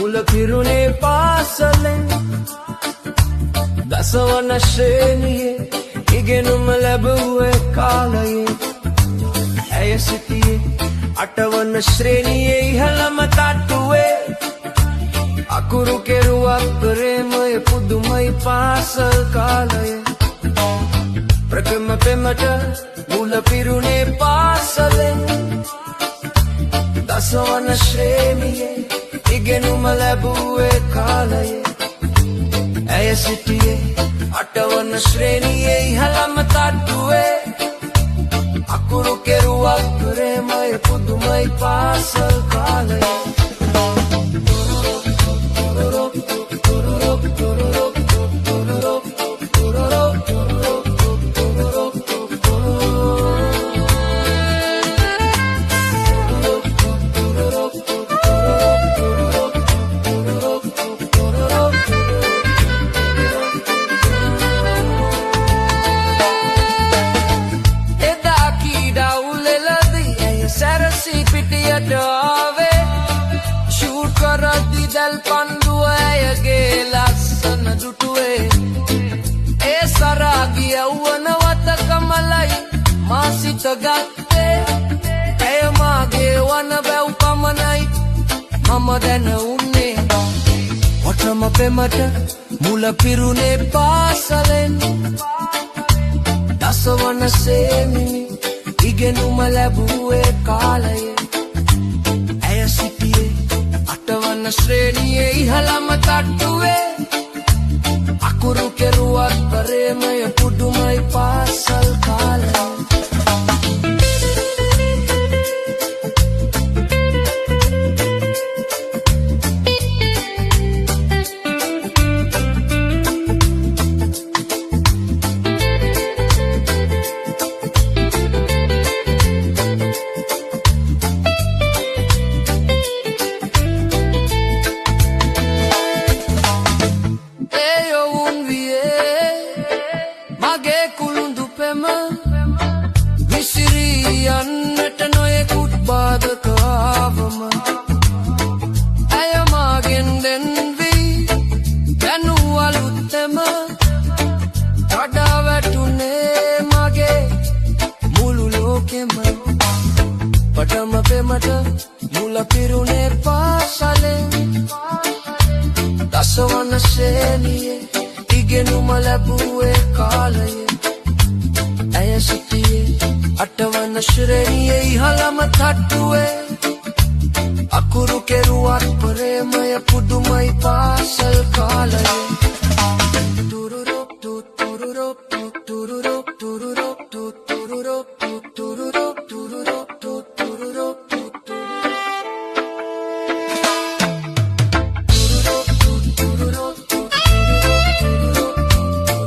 මුල පිරුණේ පාසලෙන් දසවන ශ්‍රේණියේ ඉගෙනුම ලැබුවේ කාලයේ ඇය සිටියේ අටවන ශ්‍රේණියේ ඉහළම තට්ටුවේ අකුරු කෙරුවක් ප්‍රේමය පුදුමයි පාසල් කාලයේ ප්‍රථම පෙමට මුල පිරුණේ පාසලෙන් දසවන ශ්‍රේණියේ ඉගෙනුම ලැබුවේ කාලයේ ඇය සිටියේ අටවන ශ්‍රේණියේ ඉහළම තට්ටුවේ අකුරු කෙරුවක් ප්‍රේමය පුදුමයි පාසල් කාලයේ ෂූට් කරද්දි දැල් පන්දුව ඇයගේ ලස්සන දුටුවේ ඒ සරාගි යවුවන වත කමලයි මා සිත ගත්තේ ඇය මාගේ වන බැව් පමණයි මම දැන උන්නේ වටම පෙමට මුල පිරුණේ පාසලෙන් දසවන සේමිනි ඉගෙනුම ලැබුවේ කාලයේ ඇය සිටියේ අටවන ශ්‍රේණියේ ඉහළම තට්ටුවේ අකුරු කෙරුවක් ප්‍රේමය පුදුමයි පාසල් කාලයේ විසිරියන්නට නොයෙකුත් බාධක ආවම ඇය මාගෙන් දෙන්වී දැනූ අලුත්තෙම කඩා වැටුනේ මගේ මුළු ලෝකෙම පටම පෙමට මුල පිරුණේ පාසලෙන් දසවන ශ්‍රේණියේ ඉගෙනුම ලැබුවේ කාලයේ ඇය සිටියේ අටවන ශ්‍රේණියේ ඉහළම තට්ටුවේ අකුරු කෙරුවක් ප්‍රේමය පුදුමයි පාසල් කාලයේ